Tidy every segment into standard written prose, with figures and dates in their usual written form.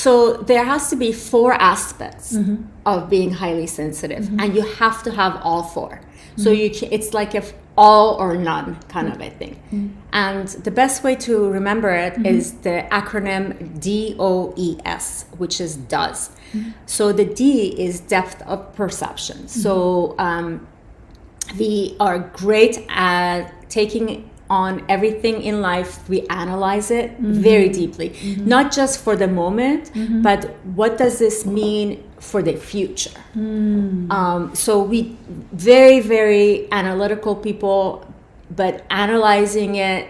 So there has to be 4 aspects of being highly sensitive, and you have to have all 4. So it's like a all or none kind of a thing. And the best way to remember it is the acronym DOES, which is does. So the D is depth of perception. So we are great at taking on everything in life. We analyze it very deeply, not just for the moment, but what does this mean for the future? So we very, very analytical people, but analyzing it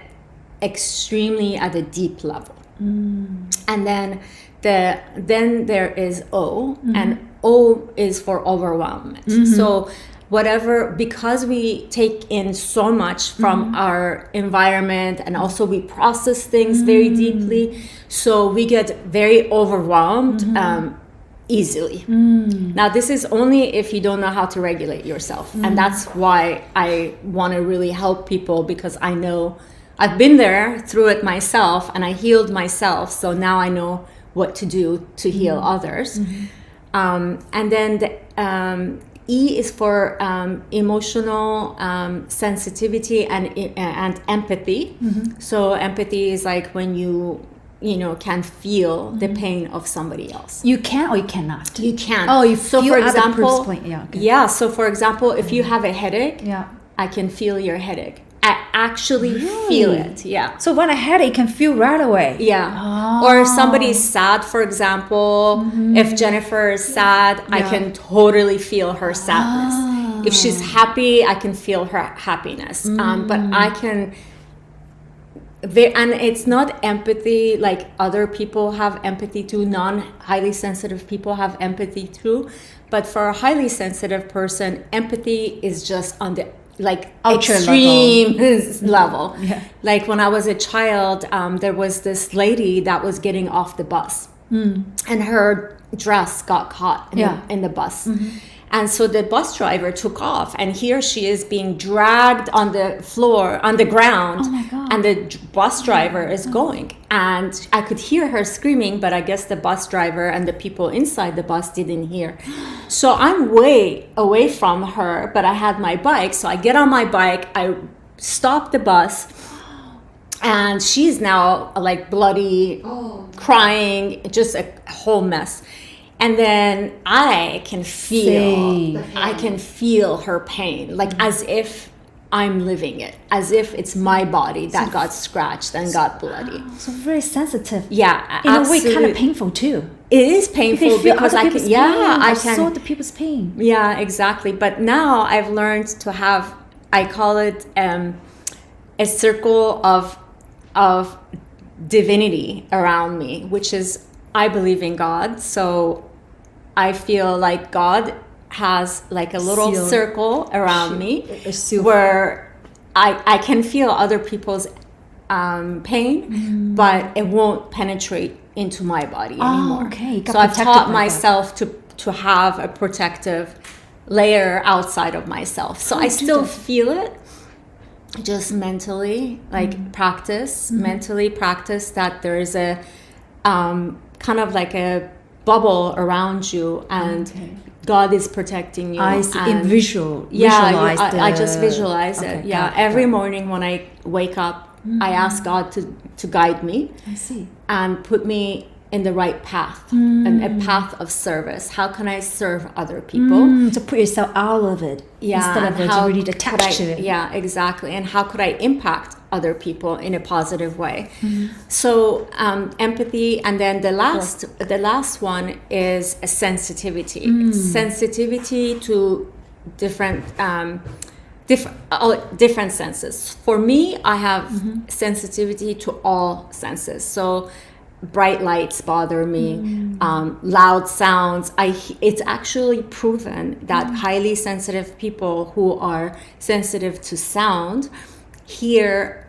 extremely at a deep level. And then there is O, and O is for overwhelmment. So whatever, because we take in so much from our environment, and also we process things very deeply, so we get very overwhelmed easily. Now this is only if you don't know how to regulate yourself, and that's why I want to really help people, because I know I've been there through it myself, and I healed myself, so now I know what to do to heal others. And then the E is for emotional sensitivity and empathy. So empathy is like when you can feel the pain of somebody else. You can or you cannot? You can. Oh, you so feel for other example, person's pain. Yeah. Okay. Yeah. So for example, if you have a headache, Yeah. I can feel your headache. I actually feel it. Yeah. So when I had it, you can feel right away. Yeah. Or if somebody is sad, for example, if Jennifer is sad, I can totally feel her sadness. If she's happy, I can feel her happiness. But I can, and it's not empathy like other people have empathy too, non-highly sensitive people have empathy too. But for a highly sensitive person, empathy is just on the Ultra extreme level. Yeah. Like when I was a child, there was this lady that was getting off the bus, and her dress got caught in the bus. And so the bus driver took off, and here she is being dragged on the floor, on the ground. Oh my God. And the bus driver is going. And I could hear her screaming, but I guess the bus driver and the people inside the bus didn't hear. So I'm way away from her, but I had my bike. So I get on my bike, I stop the bus, and she's now like bloody, crying, just a whole mess. And then I can feel her pain, like as if I'm living it, as if it's my body that got scratched and got bloody. So very sensitive. Yeah, in absolutely. a way, kind of painful too. It is painful because I can, I saw the people's pain. Yeah, exactly. But now I've learned to have, I call it a circle of divinity around me, which is, I believe in God, so I feel like God has like a little circle around me where I can feel other people's pain, but it won't penetrate into my body anymore. Okay. So I've taught myself to have a protective layer outside of myself. So I still feel it, just mentally, like mentally practice that there is a kind of like a bubble around you, and God is protecting you. I see. In visualize. I just visualize it. Yeah, every morning when I wake up, I ask God to guide me. I see. And put me in the right path, and a path of service. How can I serve other people? To put yourself out of it, instead of really attached to it. Yeah, exactly. And how could I impact other people in a positive way? So empathy, and then the last one is a sensitivity. Sensitivity to different senses. For me, I have sensitivity to all senses. So bright lights bother me, loud sounds. It's actually proven that highly sensitive people who are sensitive to sound hear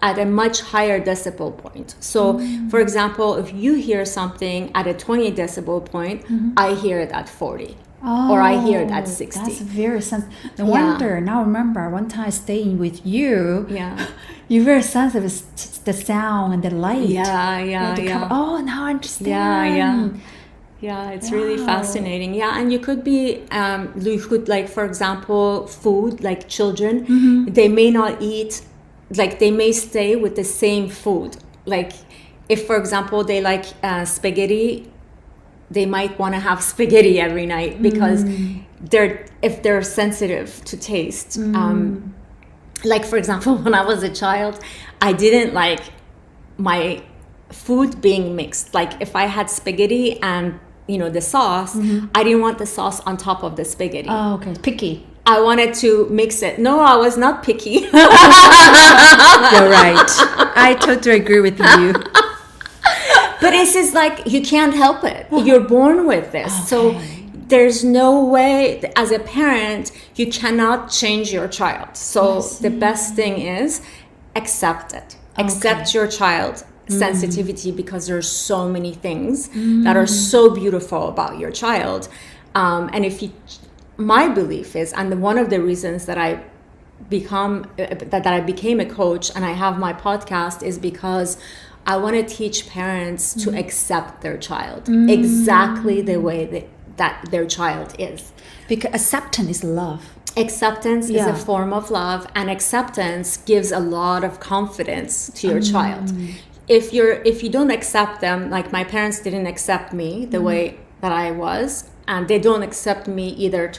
at a much higher decibel point. So for example, if you hear something at a 20 decibel point, I hear it at 40. Or I hear it at 60. That's very sensitive. No wonder. Now remember, one time staying with you, You're very sensitive to the sound and the light. Yeah. Oh, now I understand. Yeah, it's really fascinating. Yeah, and you could be, you could, like, for example, food, like children, they may not eat, like they may stay with the same food. Like if, for example, they like spaghetti, they might want to have spaghetti every night because if they're sensitive to taste. Like, for example, when I was a child, I didn't like my food being mixed. Like if I had spaghetti and the sauce, I didn't want the sauce on top of the spaghetti. Oh, okay. Picky. I wanted to mix it. No, I was not picky. You're right. I totally agree with you. But it's just like, you can't help it. You're born with this. Okay. So there's no way, as a parent, you cannot change your child. So the best thing is accept it. Accept your child sensitivity, because there's so many things that are so beautiful about your child. And my belief is, and one of the reasons that I became a coach and I have my podcast is because I want to teach parents to accept their child exactly the way that their child is. Because acceptance is love. Acceptance is a form of love, and acceptance gives a lot of confidence to your child. If you don't accept them, like my parents didn't accept me the way that I was, and they don't accept me either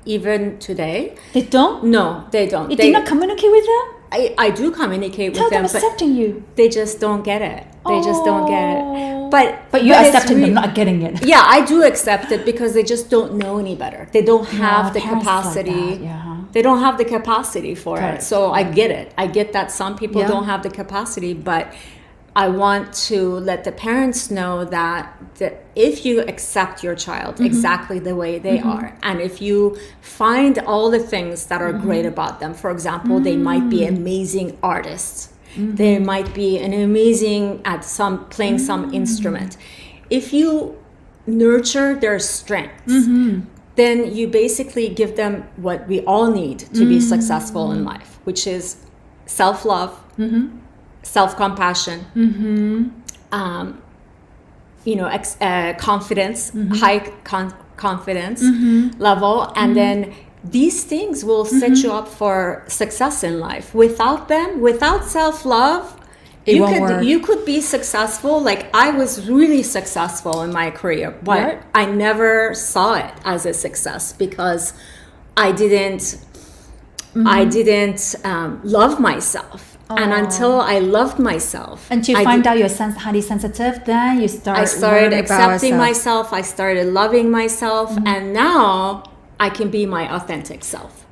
even today. They don't? No, they don't. You did not communicate with them? I do communicate Tell with them, them accepting you. They just don't get it. They just don't get it. But you're accepting them not getting it. Yeah, I do accept it because they just don't know any better. They don't have the capacity. Like They don't have the capacity for Correct. it. So I get it. I get that some people don't have the capacity, but I want to let the parents know that if you accept your child exactly the way they are, and if you find all the things that are great about them, for example, they might be amazing artists, they might be an amazing at playing some instrument. If you nurture their strengths, then you basically give them what we all need to be successful in life, which is self-love, self-compassion, confidence, high confidence level, and then these things will set you up for success in life. Without them, without self-love, you could be successful. Like I was really successful in my career, but I never saw it as a success because I didn't love myself. And until I loved myself, until you find out you're highly sensitive, then I started accepting myself. I started loving myself, and now I can be my authentic self.